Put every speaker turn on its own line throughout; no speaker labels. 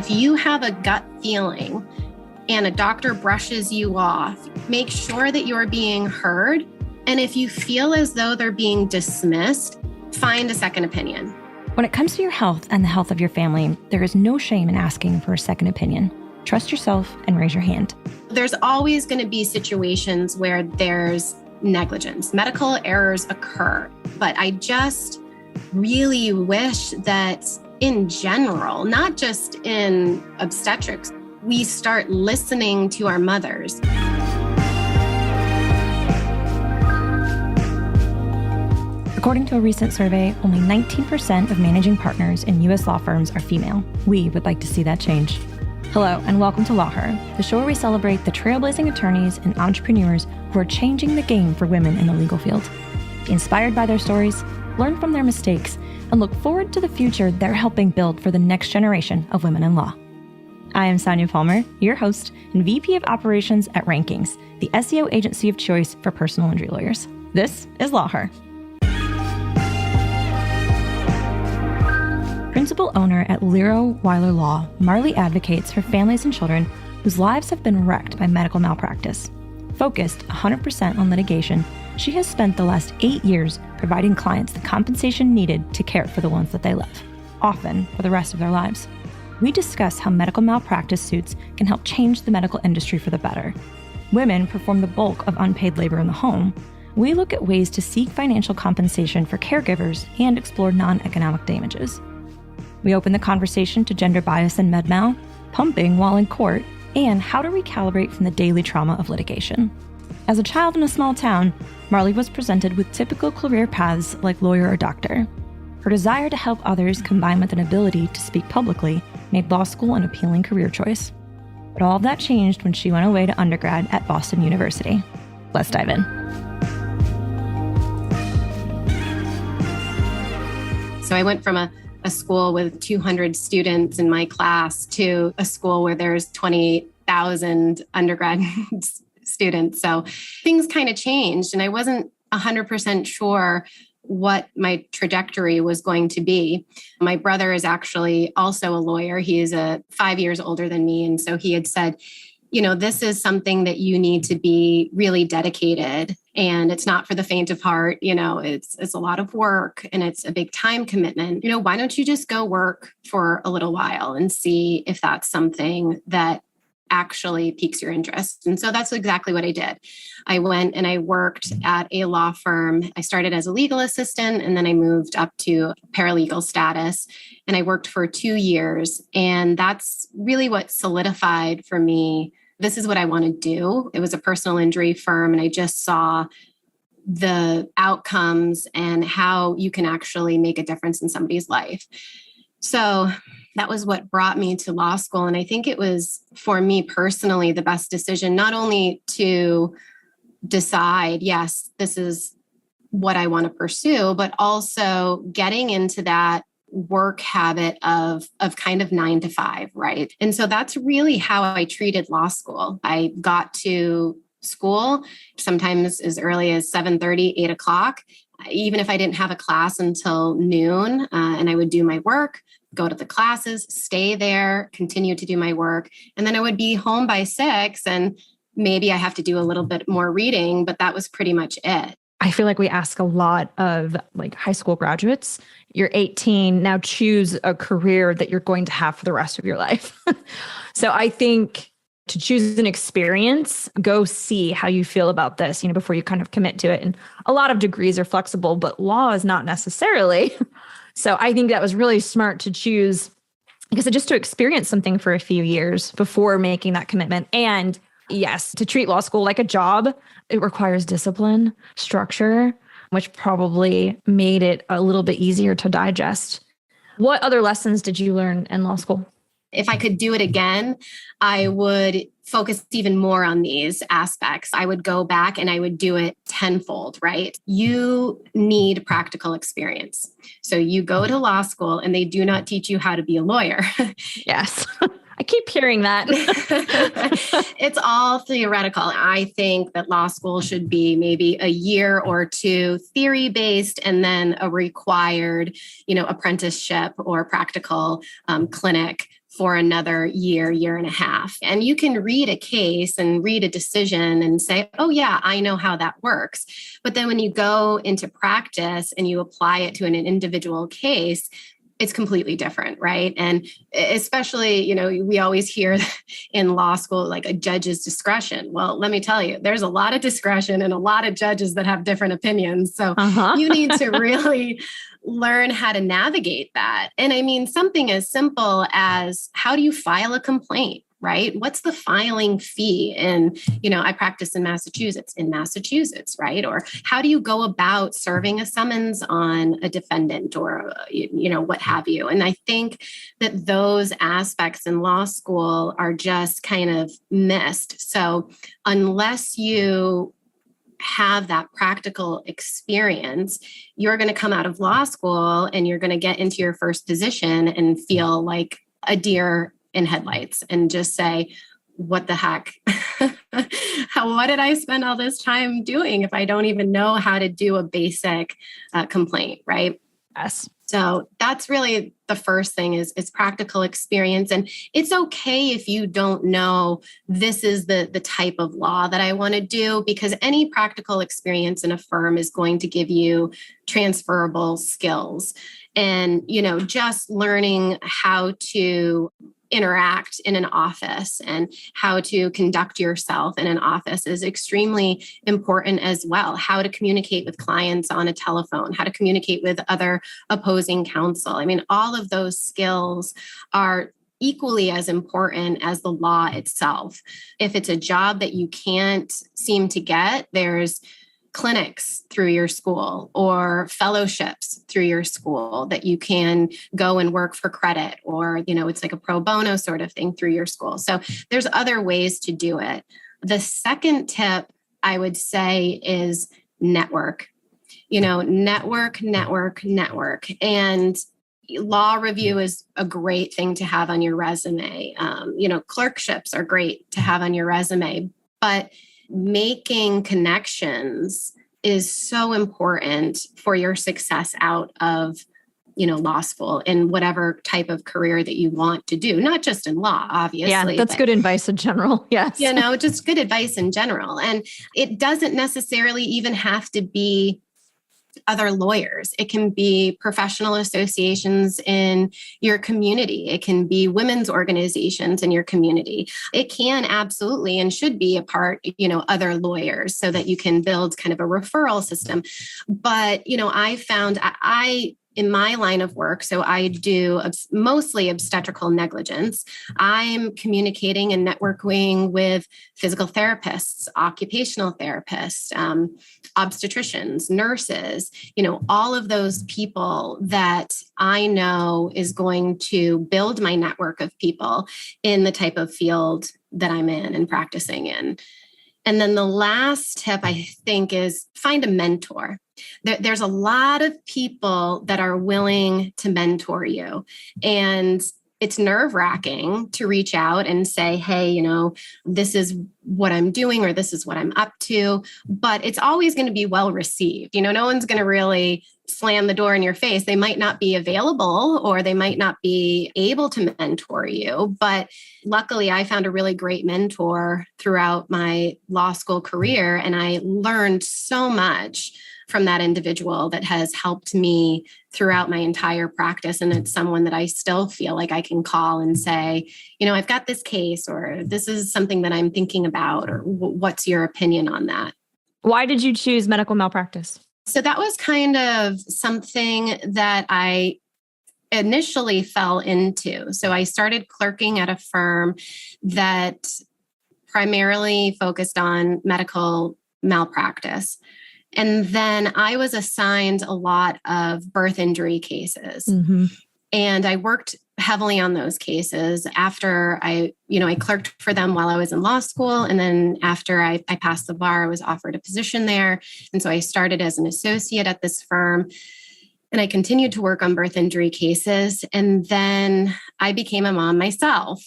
if you have a gut feeling and a doctor brushes you off, make sure that you're being heard. And if you feel as though they're being dismissed, find a second opinion.
When it comes to your health and the health of your family, there is no shame in asking for a second opinion. Trust yourself and raise your hand.
There's always going to be situations where there's negligence. Medical errors occur, but I just really wish that in general, not just in obstetrics, we start listening to our mothers.
According to a recent survey, only 19% of managing partners in U.S. law firms are female. We would like to see that change. Hello, and welcome to LawHer, the show where we celebrate the trailblazing attorneys and entrepreneurs who are changing the game for women in the legal field. Be inspired by their stories, learn from their mistakes, and look forward to the future they're helping build for the next generation of women in law. I am Sonia Palmer, your host and VP of Operations at Rankings, the SEO agency of choice for personal injury lawyers. This is LawHer. Principal owner at Liro Willer Law, Marlie advocates for families and children whose lives have been wrecked by medical malpractice. Focused 100% on litigation, she has spent the last 8 years providing clients the compensation needed to care for the ones that they love, often for the rest of their lives. We discuss how medical malpractice suits can help change the medical industry for the better. Women perform the bulk of unpaid labor in the home. We look at ways to seek financial compensation for caregivers and explore non-economic damages. We open the conversation to gender bias and med-mal, pumping while in court, and how to recalibrate from the daily trauma of litigation. As a child in a small town, Marlie was presented with typical career paths like lawyer or doctor. Her desire to help others combined with an ability to speak publicly made law school an appealing career choice. But all of that changed when she went away to undergrad at Boston University. Let's dive in.
So I went from a school with 200 students in my class to a school where there's 20,000 undergrad students. So things kind of changed, and I wasn't 100% sure what my trajectory was going to be. My brother is actually also a lawyer. He is 5 years older than me. And so he had said, this is something that you need to be really dedicated, and it's not for the faint of heart. It's a lot of work and it's a big time commitment. Why don't you just go work for a little while and see if that's something that actually piques your interest? And so that's exactly what I did. I went and I worked at a law firm. I started as a legal assistant, and then I moved up to paralegal status, and I worked for 2 years. And that's really what solidified for me, this is what I want to do. It was a personal injury firm, and I just saw the outcomes and how you can actually make a difference in somebody's life. So that was what brought me to law school. And I think it was, for me personally, the best decision, not only to decide, yes, this is what I want to pursue, but also getting into that work habit of kind of 9 to 5, right? And so that's really how I treated law school. I got to school sometimes as early as 7:30, 8 o'clock, even if I didn't have a class until noon, and I would do my work, go to the classes, stay there, continue to do my work. And then I would be home by 6, and maybe I have to do a little bit more reading, but that was pretty much it.
I feel like we ask a lot of high school graduates, you're 18, now choose a career that you're going to have for the rest of your life. So I think to choose an experience, go see how you feel about this, before you kind of commit to it. And a lot of degrees are flexible, but law is not necessarily. So I think that was really smart to choose, because just to experience something for a few years before making that commitment. And yes, to treat law school like a job, it requires discipline, structure, which probably made it a little bit easier to digest. What other lessons did you learn in law school?
If I could do it again, I would focus even more on these aspects. I would go back and I would do it tenfold, right? You need practical experience. So you go to law school and they do not teach you how to be a lawyer.
Yes. I keep hearing that.
It's all theoretical. I think that law school should be maybe a year or two theory-based and then a required, apprenticeship or practical clinic for another year and a half. And you can read a case and read a decision and say, oh yeah, I know how that works. But then when you go into practice and you apply it to an individual case, it's completely different, right? And especially, we always hear in law school, like a judge's discretion. Well, let me tell you, there's a lot of discretion and a lot of judges that have different opinions. So you need to really learn how to navigate that. And I mean, something as simple as how do you file a complaint? Right? What's the filing fee? And, I practice in Massachusetts, right? Or how do you go about serving a summons on a defendant or, what have you? And I think that those aspects in law school are just kind of missed. So unless you have that practical experience, you're going to come out of law school and you're going to get into your first position and feel like a deer in headlights and just say, what the heck? What did I spend all this time doing if I don't even know how to do a basic complaint, right?
Yes.
So that's really the first thing is practical experience. And it's okay if you don't know this is the type of law that I want to do, because any practical experience in a firm is going to give you transferable skills. And, just learning how to interact in an office and how to conduct yourself in an office is extremely important as well. How to communicate with clients on a telephone, how to communicate with other opposing counsel. I mean, all of those skills are equally as important as the law itself. If it's a job that you can't seem to get, there's clinics through your school or fellowships through your school that you can go and work for credit, or, it's like a pro bono sort of thing through your school. So there's other ways to do it. The second tip I would say is network, network. And law review is a great thing to have on your resume. Clerkships are great to have on your resume, but making connections is so important for your success out of, law school in whatever type of career that you want to do, not just in law, obviously.
Yeah, that's good advice in general. Yes.
Just good advice in general. And it doesn't necessarily even have to be other lawyers. It can be professional associations in your community. It can be women's organizations in your community. It can absolutely and should be a part, other lawyers, so that you can build kind of a referral system. But, I found in my line of work, so I do mostly obstetrical negligence. I'm communicating and networking with physical therapists, occupational therapists, obstetricians, nurses, all of those people that I know is going to build my network of people in the type of field that I'm in and practicing in. And then the last tip, I think, is find a mentor. There's a lot of people that are willing to mentor you. And it's nerve-wracking to reach out and say, hey, this is what I'm doing or this is what I'm up to. But it's always going to be well received. No one's going to really slam the door in your face. They might not be available or they might not be able to mentor you. But luckily, I found a really great mentor throughout my law school career. And I learned so much from that individual that has helped me throughout my entire practice. And it's someone that I still feel like I can call and say, I've got this case, or this is something that I'm thinking about, or what's your opinion on that?
Why did you choose medical malpractice?
So that was kind of something that I initially fell into. So I started clerking at a firm that primarily focused on medical malpractice. And then I was assigned a lot of birth injury cases. Mm-hmm. And I worked heavily on those cases after I clerked for them while I was in law school. And then after I passed the bar, I was offered a position there. And so I started as an associate at this firm. And I continued to work on birth injury cases. And then I became a mom myself.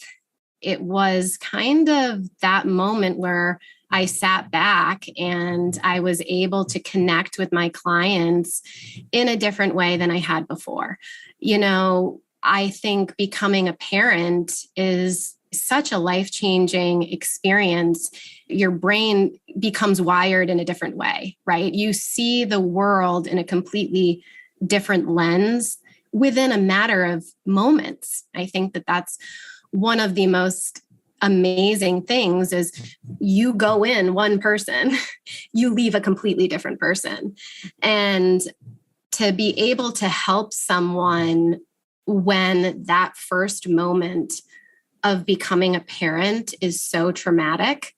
it was kind of that moment where I sat back and I was able to connect with my clients in a different way than I had before. I think becoming a parent is such a life-changing experience. Your brain becomes wired in a different way, right? You see the world in a completely different lens within a matter of moments. I think that that's one of the most amazing things is you go in one person, you leave a completely different person. And to be able to help someone when that first moment of becoming a parent is so traumatic,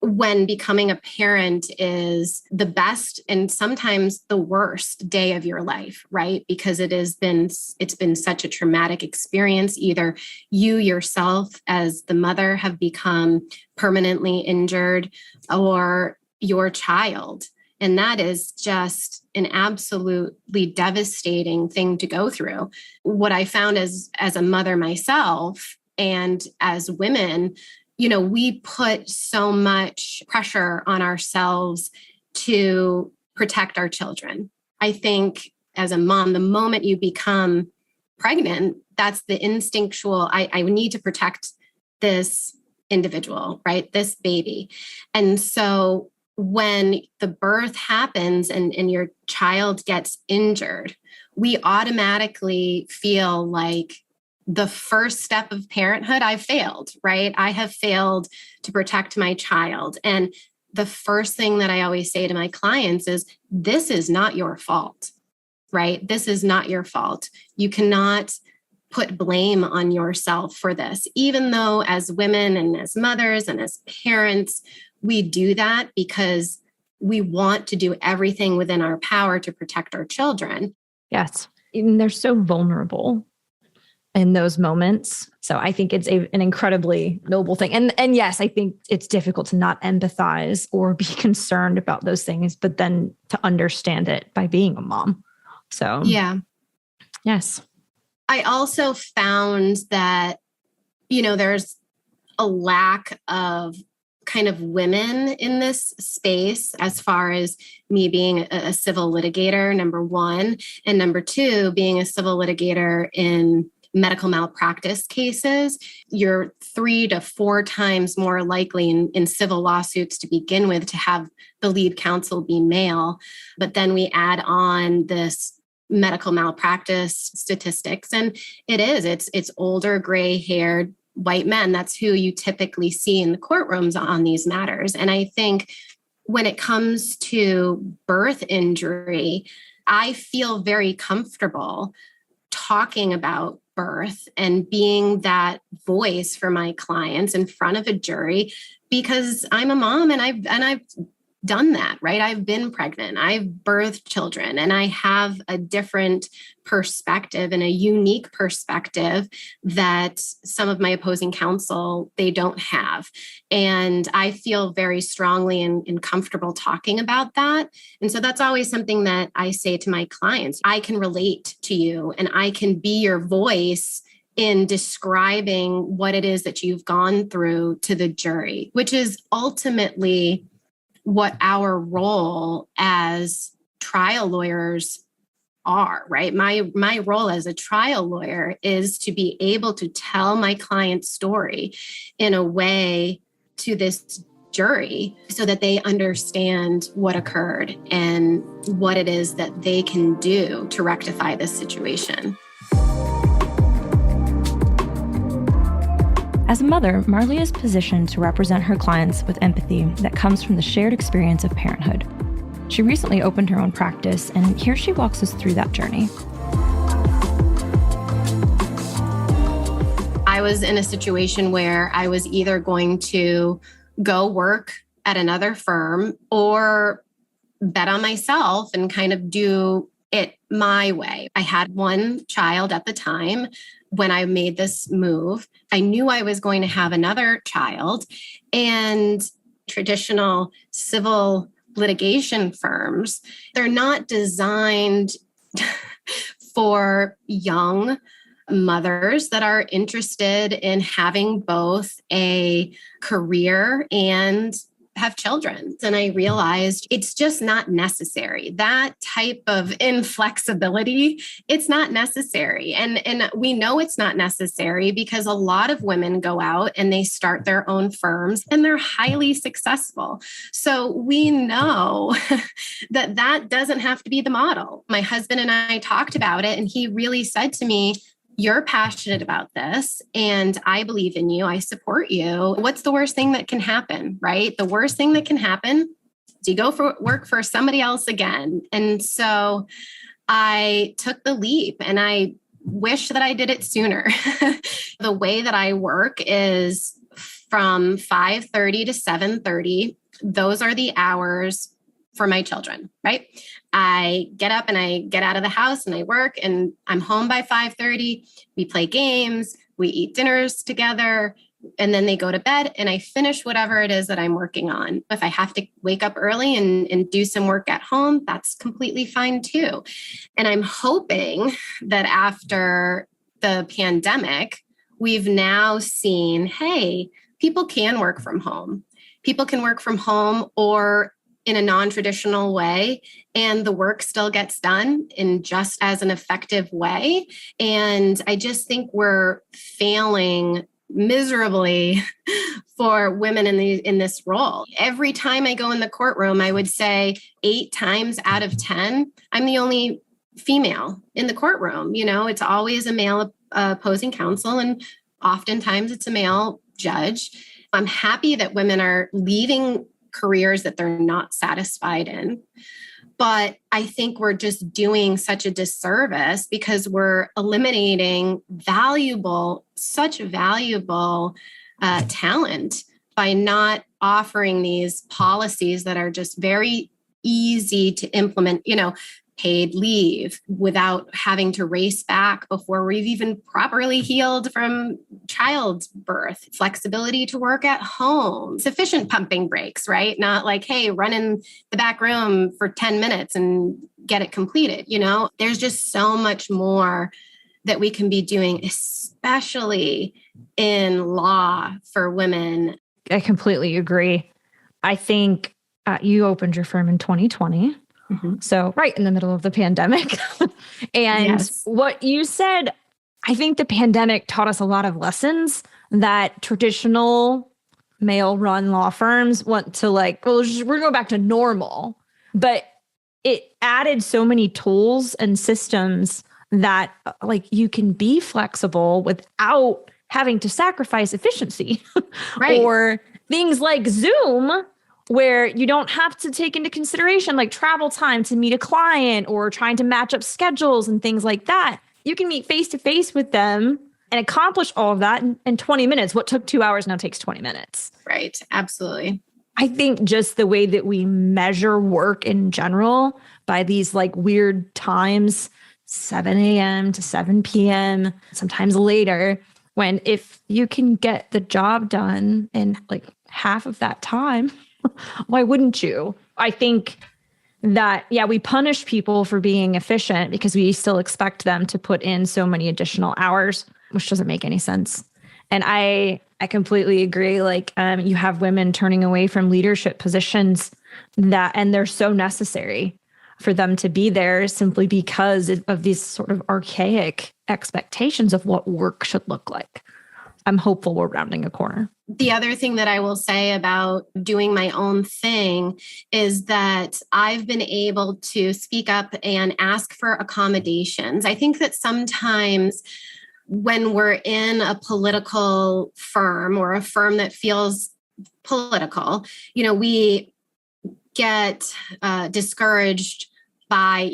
when becoming a parent is the best and sometimes the worst day of your life, right? Because it's been such a traumatic experience. Either you yourself as the mother have become permanently injured or your child. And that is just an absolutely devastating thing to go through. What I found as a mother myself and as women, we put so much pressure on ourselves to protect our children. I think as a mom, the moment you become pregnant, that's the instinctual, I need to protect this individual, right? This baby. And so when the birth happens and your child gets injured, we automatically feel like the first step of parenthood, I've failed, right? I have failed to protect my child. And the first thing that I always say to my clients is, this is not your fault, right? This is not your fault. You cannot put blame on yourself for this, even though as women and as mothers and as parents, we do that because we want to do everything within our power to protect our children.
Yes. And they're so vulnerable in those moments. So I think it's an incredibly noble thing. And yes, I think it's difficult to not empathize or be concerned about those things, but then to understand it by being a mom. So
yeah.
Yes.
I also found that, there's a lack of kind of women in this space as far as me being a civil litigator, number one, and number two, being a civil litigator in medical malpractice cases. You're 3 to 4 times more likely in civil lawsuits to begin with to have the lead counsel be male. But then we add on this medical malpractice statistics, and it's older, gray-haired white men. That's who you typically see in the courtrooms on these matters. And I think when it comes to birth injury, I feel very comfortable talking about birth and being that voice for my clients in front of a jury because I'm a mom and I've done that, right? I've been pregnant, I've birthed children, and I have a different perspective and a unique perspective that some of my opposing counsel, they don't have. And I feel very strongly and comfortable talking about that. And so that's always something that I say to my clients. I can relate to you and I can be your voice in describing what it is that you've gone through to the jury, which is ultimately what our role as trial lawyers are, right? My role as a trial lawyer is to be able to tell my client's story in a way to this jury so that they understand what occurred and what it is that they can do to rectify this situation.
As a mother, Marlie is positioned to represent her clients with empathy that comes from the shared experience of parenthood. She recently opened her own practice, and here she walks us through that journey.
I was in a situation where I was either going to go work at another firm or bet on myself and kind of do it my way. I had one child at the time. When I made this move, I knew I was going to have another child, and traditional civil litigation firms, they're not designed for young mothers that are interested in having both a career and have children. And I realized it's just not necessary. That type of inflexibility, it's not necessary. And we know it's not necessary because a lot of women go out and they start their own firms and they're highly successful. So we know that doesn't have to be the model. My husband and I talked about it, and he really said to me, "You're passionate about this and I believe in you. I support you. What's the worst thing that can happen, right? The worst thing that can happen is you go for work for somebody else again." And so I took the leap, and I wish that I did it sooner. The way that I work is from 5:30 to 7:30. Those are the hours for my children, right? I get up and I get out of the house and I work, and I'm home by 5:30. We play games, we eat dinners together, and then they go to bed and I finish whatever it is that I'm working on. If I have to wake up early and do some work at home, that's completely fine too. And I'm hoping that after the pandemic, we've now seen, hey, people can work from home. People can work from home or in a non-traditional way, and the work still gets done in just as an effective way. And I just think we're failing miserably for women in this role. Every time I go in the courtroom, I would say 8 times out of 10, I'm the only female in the courtroom. You know, it's always a male opposing counsel, and oftentimes it's a male judge. I'm happy that women are leaving careers that they're not satisfied in. But I think we're just doing such a disservice because we're eliminating such valuable talent by not offering these policies that are just very easy to implement, paid leave without having to race back before we've even properly healed from childbirth, flexibility to work at home, sufficient pumping breaks, right? Not like, hey, run in the back room for 10 minutes and get it completed. There's just so much more that we can be doing, especially in law for women.
I completely agree. I think you opened your firm in 2020. Mm-hmm. So right in the middle of the pandemic. And yes, what you said, I think the pandemic taught us a lot of lessons that traditional male-run law firms want to we're going to go back to normal. But it added so many tools and systems that you can be flexible without having to sacrifice efficiency. Right. Or things like Zoom, where you don't have to take into consideration travel time to meet a client or trying to match up schedules and things like that. You can meet face to face with them and accomplish all of that in 20 minutes. What took 2 hours now takes 20 minutes.
Right. Absolutely.
I think just the way that we measure work in general by these weird times, 7 a.m. to 7 p.m., sometimes later, when if you can get the job done in half of that time, why wouldn't you? I think that, we punish people for being efficient because we still expect them to put in so many additional hours, which doesn't make any sense. And I completely agree. You have women turning away from leadership positions and they're so necessary for them to be there simply because of these sort of archaic expectations of what work should look like. I'm hopeful we're rounding a corner.
The other thing that I will say about doing my own thing is that I've been able to speak up and ask for accommodations. I think that sometimes when we're in a political firm or a firm that feels political, we get discouraged by,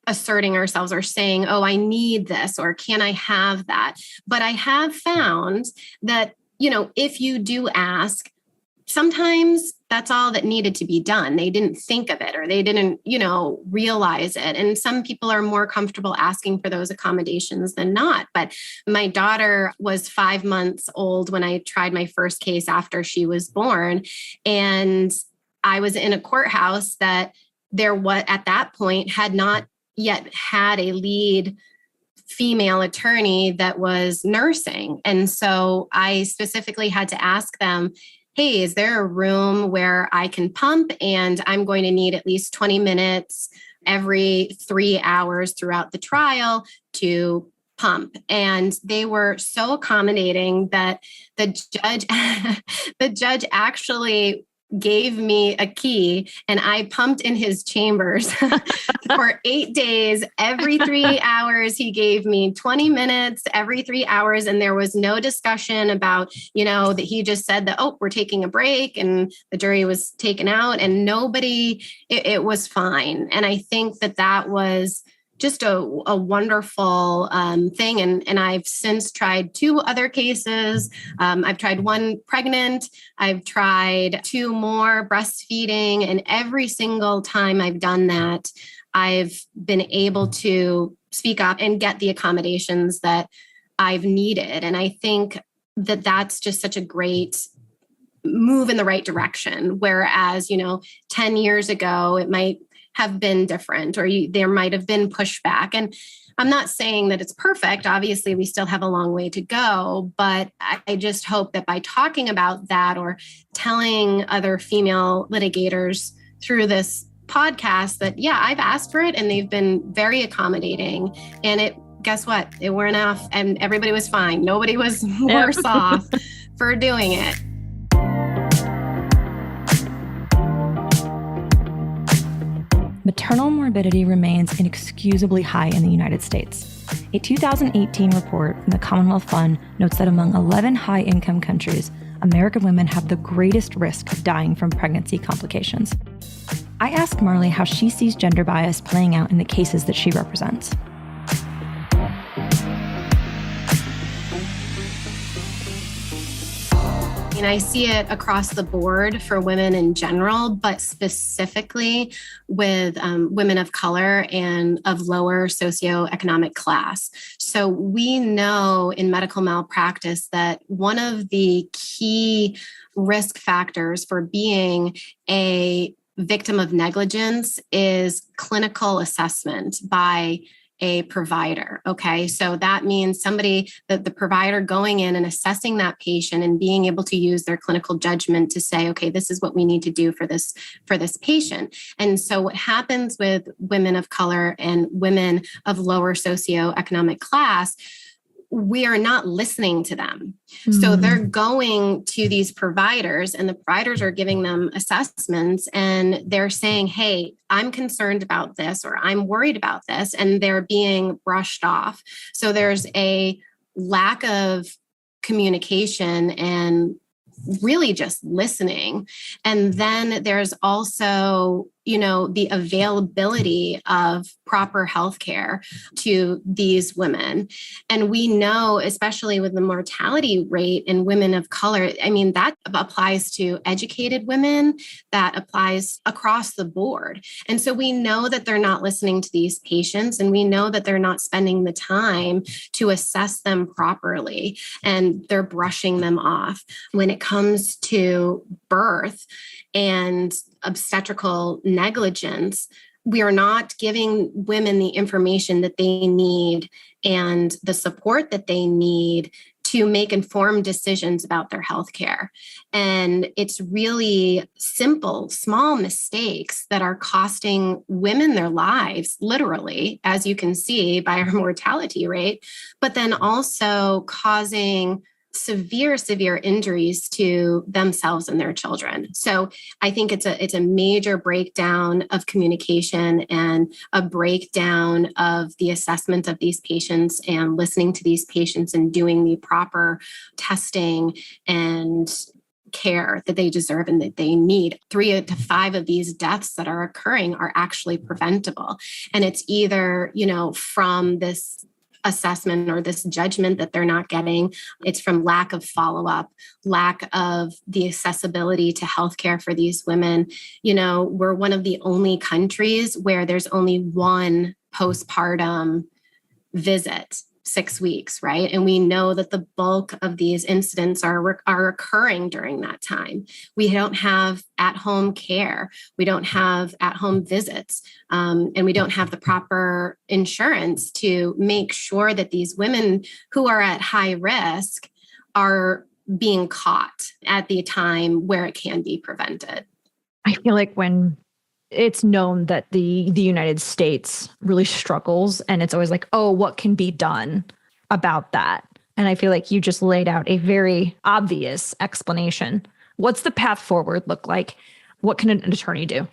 asserting ourselves or saying, oh, I need this, or can I have that? But I have found that, if you do ask, sometimes that's all that needed to be done. They didn't think of it or they didn't, realize it. And some people are more comfortable asking for those accommodations than not. But my daughter was 5 months old when I tried my first case after she was born. And I was in a courthouse that at that point had not yet had a lead female attorney that was nursing. And so I specifically had to ask them, hey, is there a room where I can pump? And I'm going to need at least 20 minutes every 3 hours throughout the trial to pump. And they were so accommodating that the judge actually gave me a key and I pumped in his chambers for 8 days. Every 3 hours, he gave me 20 minutes every 3 hours. And there was no discussion about, that he just said that, oh, we're taking a break and the jury was taken out and it was fine. And I think that was just a wonderful thing. And I've since tried 2 other cases. I've tried 1 pregnant. I've tried 2 more breastfeeding. And every single time I've done that, I've been able to speak up and get the accommodations that I've needed. And I think that that's just such a great move in the right direction. Whereas, 10 years ago, it might have been different, or there might have been pushback. And I'm not saying that it's perfect. Obviously, we still have a long way to go, but I just hope that by talking about that or telling other female litigators through this podcast that, yeah, I've asked for it and they've been very accommodating. And guess what? It wore enough and everybody was fine. Nobody was worse off for doing it.
Maternal morbidity remains inexcusably high in the United States. A 2018 report from the Commonwealth Fund notes that among 11 high-income countries, American women have the greatest risk of dying from pregnancy complications. I asked Marlie how she sees gender bias playing out in the cases that she represents.
And I see it across the board for women in general, but specifically with women of color and of lower socioeconomic class. So we know in medical malpractice that one of the key risk factors for being a victim of negligence is clinical assessment by a provider. Okay. So that means the provider going in and assessing that patient and being able to use their clinical judgment to say, okay, this is what we need to do for this patient. And so what happens with women of color and women of lower socioeconomic class, we are not listening to them. Mm-hmm. So they're going to these providers and the providers are giving them assessments and they're saying, hey, I'm concerned about this or I'm worried about this, and they're being brushed off. So there's a lack of communication and really just listening. And then there's also, the availability of proper healthcare to these women. And we know, especially with the mortality rate in women of color, that applies to educated women, that applies across the board. And so we know that they're not listening to these patients, and we know that they're not spending the time to assess them properly, and they're brushing them off. When it comes to birth and obstetrical negligence, we are not giving women the information that they need and the support that they need to make informed decisions about their healthcare. And it's really simple, small mistakes that are costing women their lives, literally, as you can see by our mortality rate, but then also causing severe injuries to themselves and their children. So I think it's a major breakdown of communication and a breakdown of the assessment of these patients and listening to these patients and doing the proper testing and care that they deserve and that they need. 3 to 5 of these deaths that are occurring are actually preventable. And it's either, from this assessment or this judgment that they're not getting. It's from lack of follow-up, lack of the accessibility to healthcare for these women. We're one of the only countries where there's only one postpartum visit. 6 weeks, right? And we know that the bulk of these incidents are occurring during that time. We don't have at-home care. We don't have at-home visits. And we don't have the proper insurance to make sure that these women who are at high risk are being caught at the time where it can be prevented.
I feel like when it's known that the United States really struggles, and it's always like, oh, what can be done about that? And I feel like you just laid out a very obvious explanation. What's the path forward look like? What can an attorney do?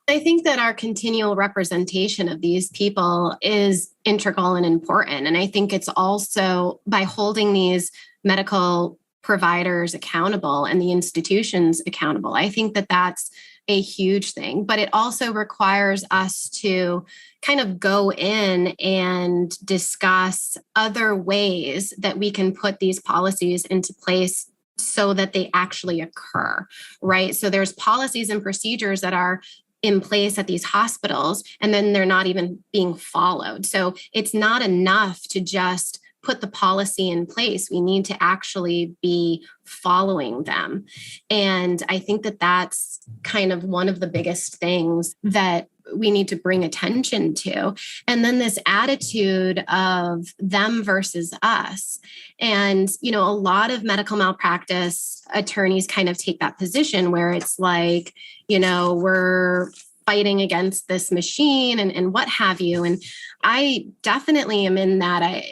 I think that our continual representation of these people is integral and important. And I think it's also by holding these medical providers accountable and the institutions accountable. I think that that's a huge thing, but it also requires us to kind of go in and discuss other ways that we can put these policies into place so that they actually occur, right? So there's policies and procedures that are in place at these hospitals, and then they're not even being followed. So it's not enough to just put the policy in place. We need to actually be following them. And I think that that's kind of one of the biggest things that we need to bring attention to. And then this attitude of them versus us. And, a lot of medical malpractice attorneys kind of take that position where it's like, we're fighting against this machine and what have you. And I definitely am in that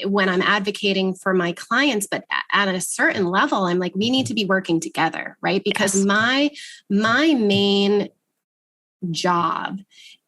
when I'm advocating for my clients, but at a certain level, I'm like, we need to be working together, right? Because
Yes.
my main job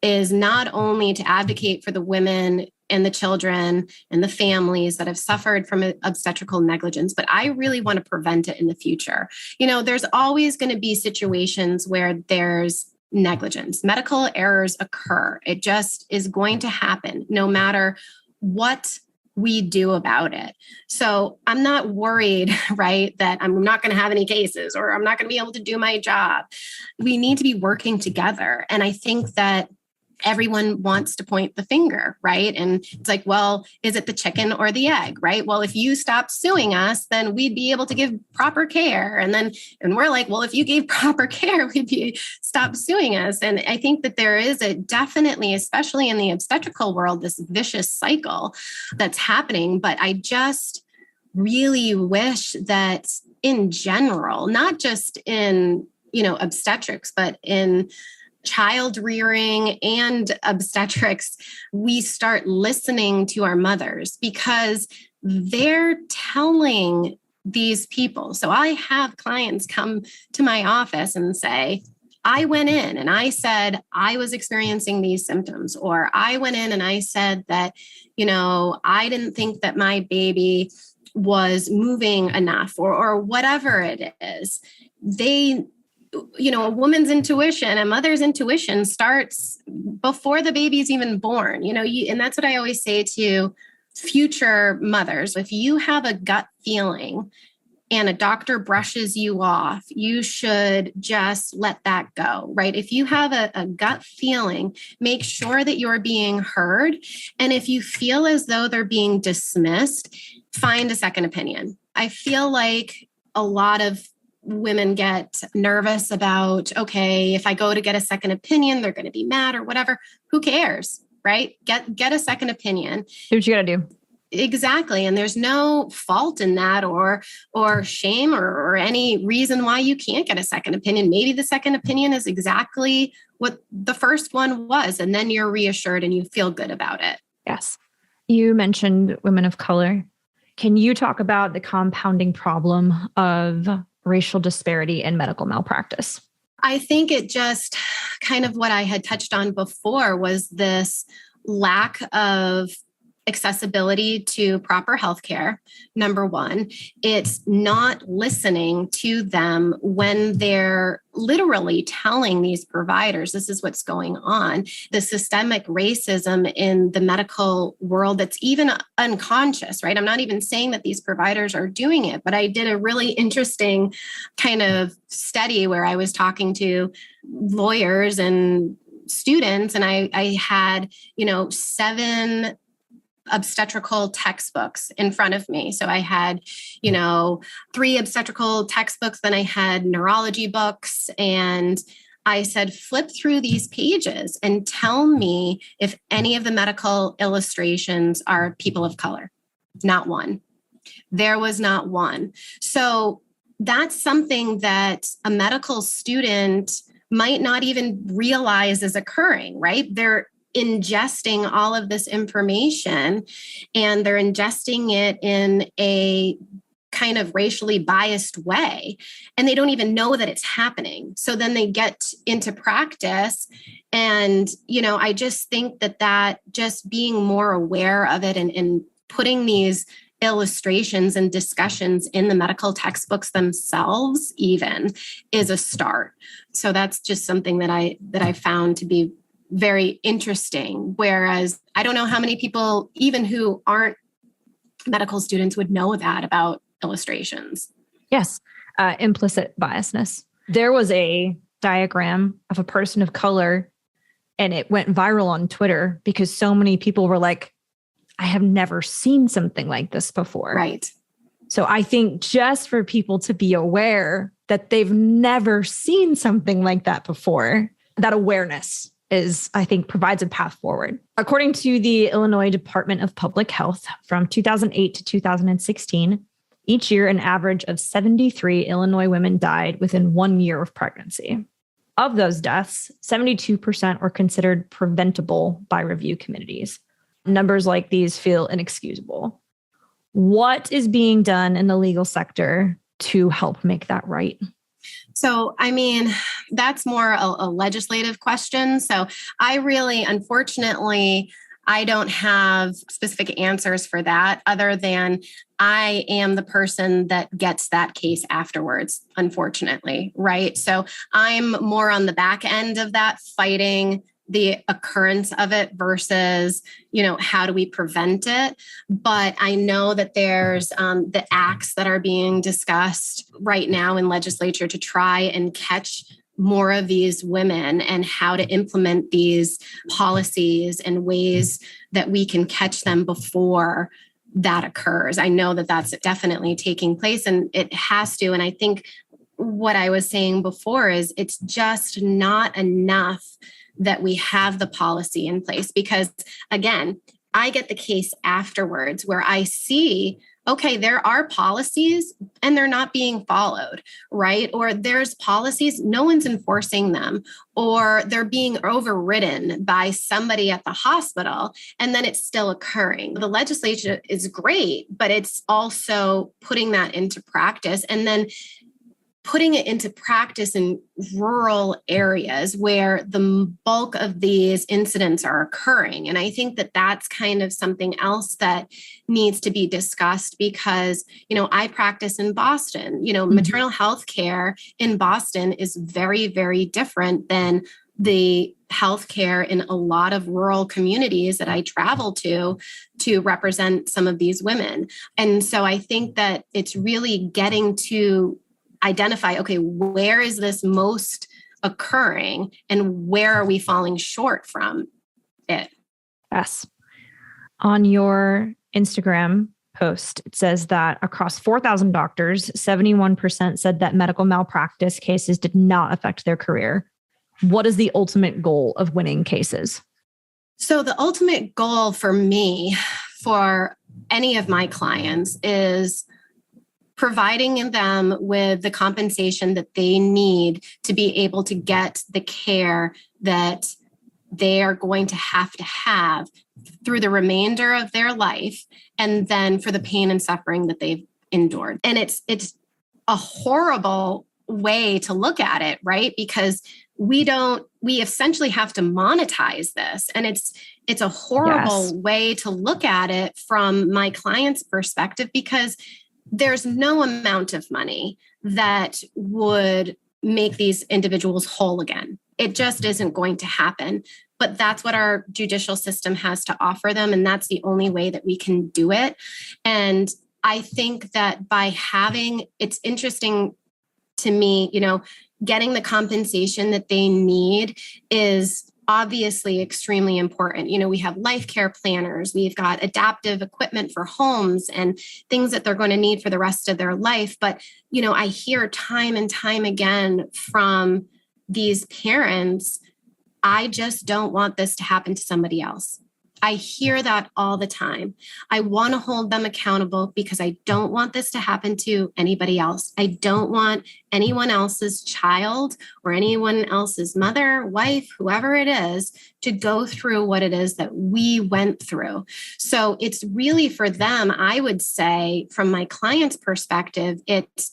is not only to advocate for the women and the children and the families that have suffered from obstetrical negligence, but I really want to prevent it in the future. There's always going to be situations where there's negligence. Medical errors occur. It just is going to happen no matter what we do about it. So I'm not worried, right, that I'm not going to have any cases or I'm not going to be able to do my job. We need to be working together. And I think that everyone wants to point the finger, right? And it's like, well, is it the chicken or the egg, right? Well, if you stopped suing us, then we'd be able to give proper care. And we're like, well, if you gave proper care, stop suing us. And I think that there is definitely, especially in the obstetrical world, this vicious cycle that's happening. But I just really wish that in general, not just in, obstetrics, but in child rearing and obstetrics, we start listening to our mothers because they're telling these people. So I have clients come to my office and say, I went in and I said I was experiencing these symptoms, or I went in and I said that, I didn't think that my baby was moving enough or whatever it is. A woman's intuition, a mother's intuition starts before the baby's even born, and that's what I always say to future mothers. If you have a gut feeling and a doctor brushes you off, you should just let that go, right? If you have a gut feeling, make sure that you're being heard. And if you feel as though they're being dismissed, find a second opinion. I feel like a lot of women get nervous about, okay, if I go to get a second opinion, they're going to be mad or whatever. Who cares, right? Get a second opinion.
Do what you got to do.
Exactly. And there's no fault in that or shame or any reason why you can't get a second opinion. Maybe the second opinion is exactly what the first one was. And then you're reassured and you feel good about it.
Yes. You mentioned women of color. Can you talk about the compounding problem of racial disparity in medical malpractice?
I think it just kind of what I had touched on before was this lack of accessibility to proper healthcare. Number one, it's not listening to them when they're literally telling these providers, this is what's going on. The systemic racism in the medical world that's even unconscious, right? I'm not even saying that these providers are doing it, but I did a really interesting kind of study where I was talking to lawyers and students, and I had, 7 obstetrical textbooks in front of me. So I had, 3 obstetrical textbooks, then I had neurology books, and I said, flip through these pages and tell me if any of the medical illustrations are people of color. Not one. There was not one. So that's something that a medical student might not even realize is occurring, right? They're ingesting all of this information and they're ingesting it in a kind of racially biased way, and they don't even know that it's happening. So then they get into practice. And, I just think that just being more aware of it and putting these illustrations and discussions in the medical textbooks themselves even is a start. So that's just something that I found to be very interesting. Whereas I don't know how many people, even who aren't medical students, would know that about illustrations.
Yes. Implicit biasness. There was a diagram of a person of color, and it went viral on Twitter because so many people were like, I have never seen something like this before.
Right.
So I think just for people to be aware that they've never seen something like that before, that awareness I think provides a path forward. According to the Illinois Department of Public Health, from 2008 to 2016, each year an average of 73 Illinois women died within 1 year of pregnancy. Of those deaths, 72% were considered preventable by review committees. Numbers like these feel inexcusable. What is being done in the legal sector to help make that right?
So, that's more a legislative question. So unfortunately, I don't have specific answers for that other than I am the person that gets that case afterwards, unfortunately, right? So I'm more on the back end of that, fighting the occurrence of it versus, how do we prevent it? But I know that there's the acts that are being discussed right now in legislature to try and catch more of these women and how to implement these policies and ways that we can catch them before that occurs. I know that that's definitely taking place, and it has to. And I think what I was saying before is it's just not enough that we have the policy in place, because again, I get the case afterwards where I see, okay, there are policies and they're not being followed, right? Or there's policies, no one's enforcing them, or they're being overridden by somebody at the hospital, and then it's still occurring. The legislature is great, but it's also putting that into practice, and then putting it into practice in rural areas where the bulk of these incidents are occurring. And I think that that's kind of something else that needs to be discussed because, I practice in Boston. Maternal health care in Boston is very, very different than the healthcare in a lot of rural communities that I travel to represent some of these women. And so I think that it's really getting to identify, okay, where is this most occurring and where are we falling short from it?
Yes. On your Instagram post, it says that across 4,000 doctors, 71% said that medical malpractice cases did not affect their career. What is the ultimate goal of winning cases?
So the ultimate goal for me, for any of my clients, is providing them with the compensation that they need to be able to get the care that they are going to have through the remainder of their life, and then for the pain and suffering that they've endured. And it's a horrible way to look at it, right? Because we essentially have to monetize this. And it's a horrible way to look at it from my client's perspective, because there's no amount of money that would make these individuals whole again. It just isn't going to happen. But that's what our judicial system has to offer them. And that's the only way that we can do it. And I think that it's interesting to me, getting the compensation that they need is obviously extremely important. We have life care planners, we've got adaptive equipment for homes and things that they're going to need for the rest of their life. But, I hear time and time again from these parents, I just don't want this to happen to somebody else. I hear that all the time. I want to hold them accountable because I don't want this to happen to anybody else. I don't want anyone else's child or anyone else's mother, wife, whoever it is, to go through what it is that we went through. So it's really for them, I would say, from my client's perspective, it's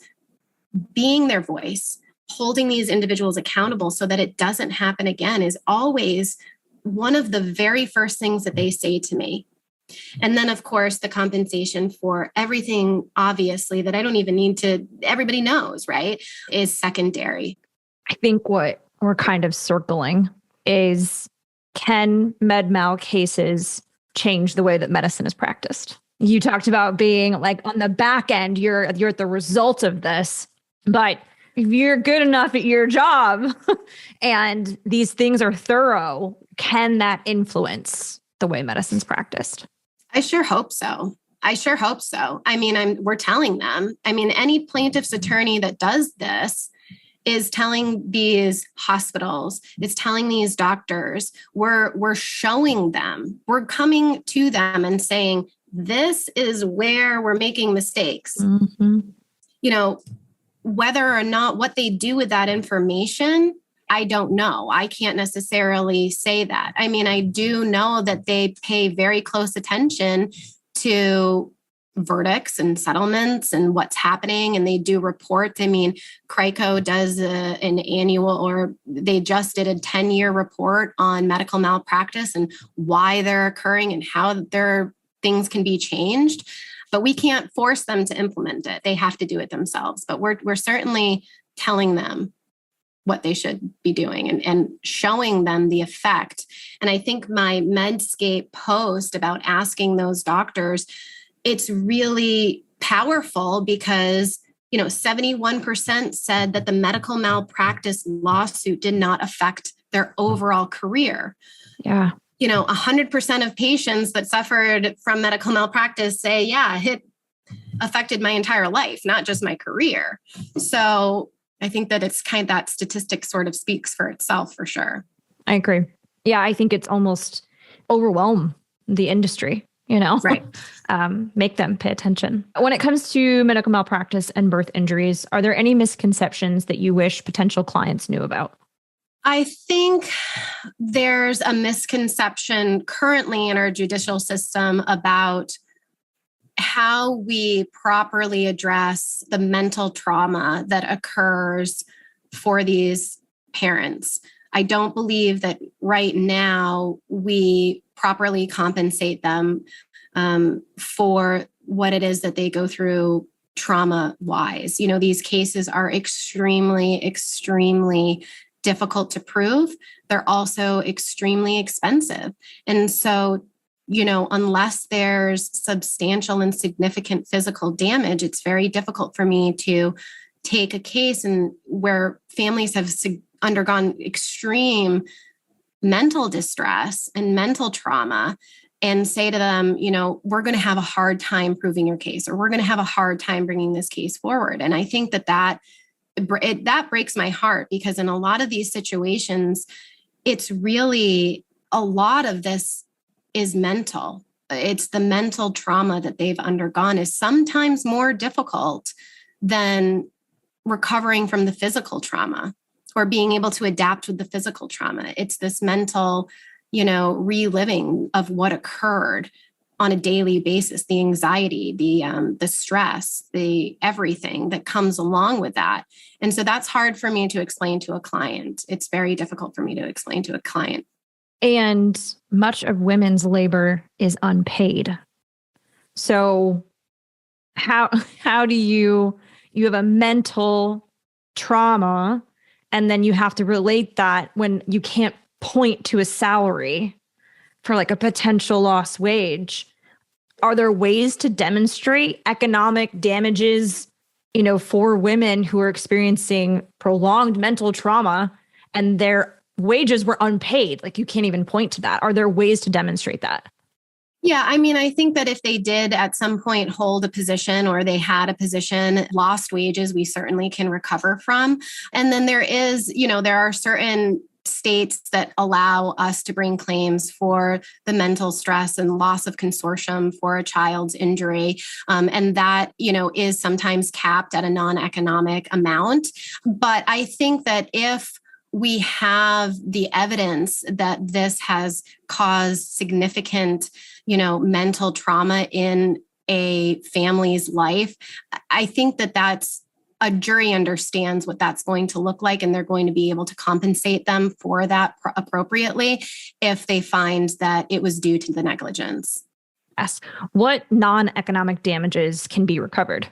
being their voice, holding these individuals accountable so that it doesn't happen again is always one of the very first things that they say to me. And then, of course, the compensation for everything, obviously, that I don't even need to, everybody knows, right, is secondary.
I think what we're kind of circling is, can med mal cases change the way that medicine is practiced? You talked about being like on the back end, you're the result of this, but if you're good enough at your job and these things are thorough, can that influence the way medicine's practiced?
I sure hope so. I mean, we're telling them. I mean, any plaintiff's attorney that does this is telling these hospitals, is telling these doctors, we're showing them, we're coming to them and saying, this is where we're making mistakes.
Mm-hmm.
Whether or not what they do with that information, I don't know. I can't necessarily say that. I mean, I do know that they pay very close attention to verdicts and settlements and what's happening, and they do reports. I mean, CRICO does an annual, or they just did a 10-year report on medical malpractice and why they're occurring and how their things can be changed. But we can't force them to implement it. They have to do it themselves. But we're certainly telling them what they should be doing and showing them the effect. And I think my Medscape post about asking those doctors, it's really powerful because 71% said that the medical malpractice lawsuit did not affect their overall career.
Yeah.
100% of patients that suffered from medical malpractice say, yeah, it affected my entire life, not just my career. So I think that it's that statistic sort of speaks for itself for sure.
I agree. Yeah, I think it's almost overwhelm the industry,
Right.
Make them pay attention. When it comes to medical malpractice and birth injuries, are there any misconceptions that you wish potential clients knew about?
I think there's a misconception currently in our judicial system about how we properly address the mental trauma that occurs for these parents. I don't believe that right now we properly compensate them for what it is that they go through trauma-wise. These cases are extremely, extremely difficult to prove. They're also extremely expensive. And so, unless there's substantial and significant physical damage, it's very difficult for me to take a case and where families have undergone extreme mental distress and mental trauma and say to them, we're going to have a hard time proving your case, or we're going to have a hard time bringing this case forward. And I think that breaks my heart, because in a lot of these situations, it's really, a lot of this is mental. It's the mental trauma that they've undergone is sometimes more difficult than recovering from the physical trauma or being able to adapt with the physical trauma. It's this mental, reliving of what occurred on a daily basis, the anxiety, the stress, the everything that comes along with that. And so that's hard for me to explain to a client. It's very difficult for me to explain to a client.
And much of women's labor is unpaid. So how do you have a mental trauma, and then you have to relate that when you can't point to a salary for like a potential lost wage? Are there ways to demonstrate economic damages, for women who are experiencing prolonged mental trauma and they're wages were unpaid. Like you can't even point to that. Are there ways to demonstrate that?
Yeah, I mean, I think that if they did at some point hold a position or they had a position, lost wages, we certainly can recover from. And then there is, there are certain states that allow us to bring claims for the mental stress and loss of consortium for a child's injury. And that, is sometimes capped at a non-economic amount. But I think that if we have the evidence that this has caused significant, mental trauma in a family's life, I think that that's a jury understands what that's going to look like, and they're going to be able to compensate them for that appropriately if they find that it was due to the negligence.
Yes. What non-economic damages can be recovered?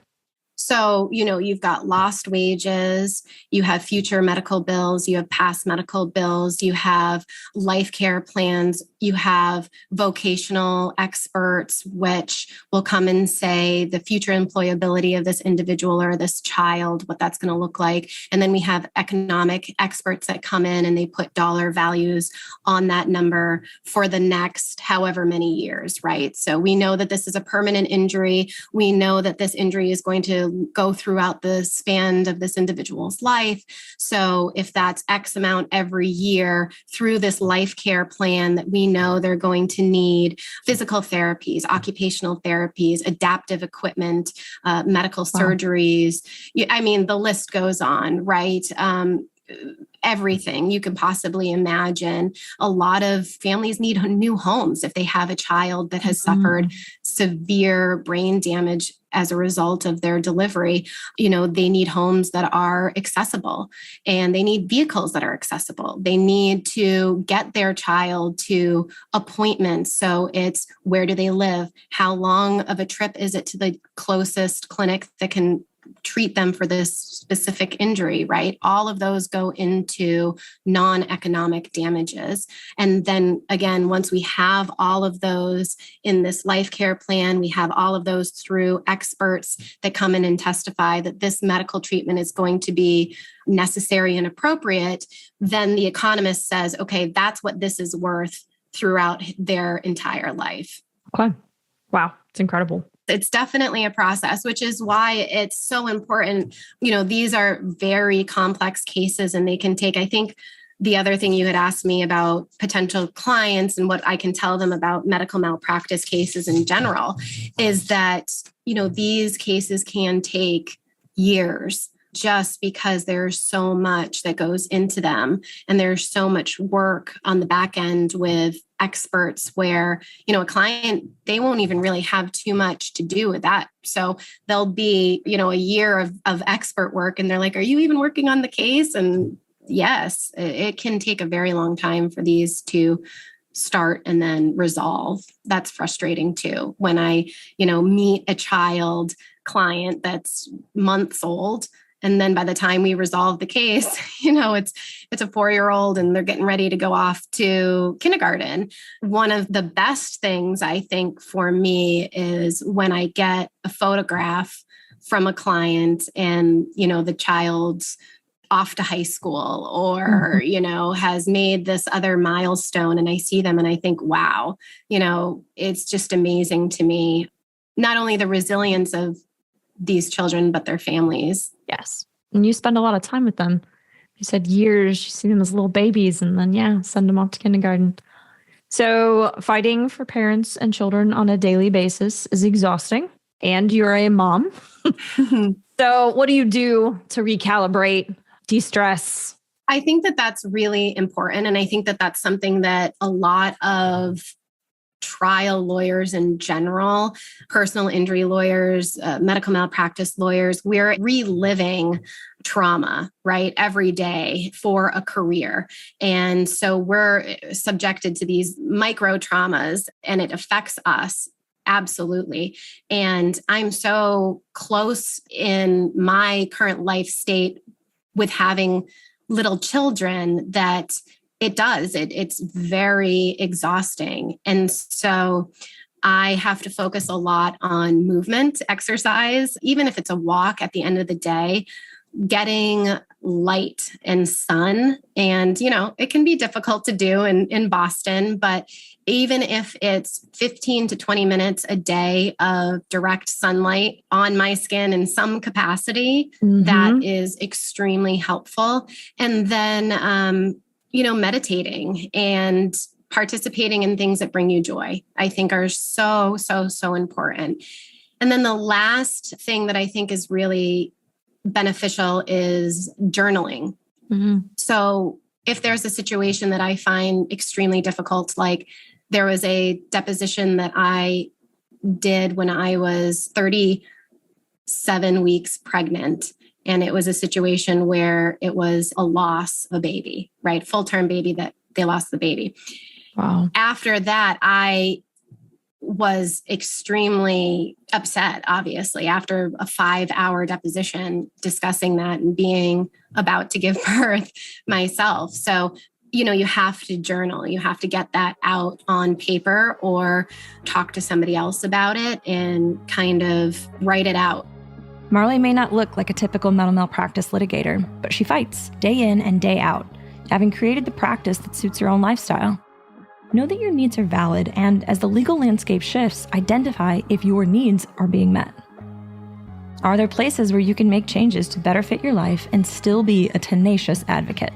So, you've got lost wages, you have future medical bills, you have past medical bills, you have life care plans, you have vocational experts, which will come and say the future employability of this individual or this child, what that's going to look like. And then we have economic experts that come in and they put dollar values on that number for the next however many years, right? So we know that this is a permanent injury. We know that this injury is going to go throughout the span of this individual's life. So if that's X amount every year through this life care plan, that we know they're going to need physical therapies, occupational therapies, adaptive equipment, medical surgeries. I mean, the list goes on, right? Everything you can possibly imagine. A lot of families need new homes if they have a child that has suffered severe brain damage as a result of their delivery. They need homes that are accessible, and they need vehicles that are accessible. They need to get their child to appointments. So it's, where do they live? How long of a trip is it to the closest clinic that can treat them for this specific injury, right? All of those go into non-economic damages. And then again, once we have all of those in this life care plan, we have all of those through experts that come in and testify that this medical treatment is going to be necessary and appropriate, then the economist says, okay, that's what this is worth throughout their entire life.
Okay. Wow. It's incredible.
It's definitely a process, which is why it's so important. These are very complex cases, and they can take, I think the other thing you had asked me about potential clients and what I can tell them about medical malpractice cases in general is that, these cases can take years, just because there's so much that goes into them. And there's so much work on the back end with experts where, a client, they won't even really have too much to do with that. So there'll be, a year of expert work, and they're like, are you even working on the case? And yes, it can take a very long time for these to start and then resolve. That's frustrating too. When I, meet a child client that's months old, and then by the time we resolve the case, it's a 4-year-old and they're getting ready to go off to kindergarten. One of the best things I think for me is when I get a photograph from a client and, the child's off to high school or, has made this other milestone, and I see them and I think, wow, it's just amazing to me, not only the resilience of these children, but their families.
Yes. And you spend a lot of time with them. You said years, you see them as little babies, and then, send them off to kindergarten. So fighting for parents and children on a daily basis is exhausting, and you're a mom. So what do you do to recalibrate, de-stress?
I think that that's really important. And I think that that's something that a lot of trial lawyers in general, personal injury lawyers, medical malpractice lawyers, we're reliving trauma, right, every day for a career. And so we're subjected to these micro traumas, and it affects us. Absolutely. And I'm so close in my current life state with having little children that it does. It's very exhausting. And so I have to focus a lot on movement, exercise, even if it's a walk at the end of the day, getting light and sun. And, it can be difficult to do in Boston, but even if it's 15 to 20 minutes a day of direct sunlight on my skin in some capacity, that is extremely helpful. And then, meditating and participating in things that bring you joy, I think are so, so, so important. And then the last thing that I think is really beneficial is journaling. So if there's a situation that I find extremely difficult, like there was a deposition that I did when I was 37 weeks pregnant. And it was a situation where it was a loss of a baby, right? Full-term baby that they lost the baby.
Wow.
After that, I was extremely upset, obviously, after a 5-hour deposition discussing that and being about to give birth myself. So, you have to journal. You have to get that out on paper or talk to somebody else about it and kind of write it out.
Marlie may not look like a typical medical malpractice litigator, but she fights day in and day out, having created the practice that suits her own lifestyle. Know that your needs are valid, and as the legal landscape shifts, identify if your needs are being met. Are there places where you can make changes to better fit your life and still be a tenacious advocate?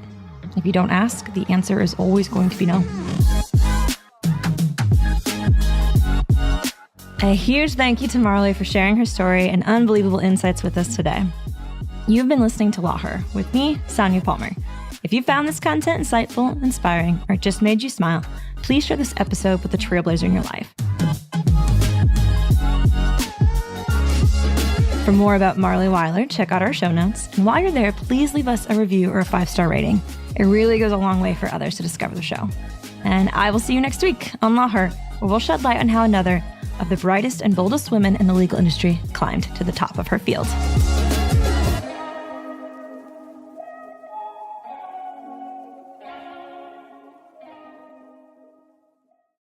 If you don't ask, the answer is always going to be no. A huge thank you to Marlie for sharing her story and unbelievable insights with us today. You've been listening to LawHer with me, Sonia Palmer. If you found this content insightful, inspiring, or it just made you smile, please share this episode with a trailblazer in your life. For more about Marlie Willer, check out our show notes. And while you're there, please leave us a review or a 5-star rating. It really goes a long way for others to discover the show. And I will see you next week on LawHer, where we'll shed light on how another of the brightest and boldest women in the legal industry climbed to the top of her field.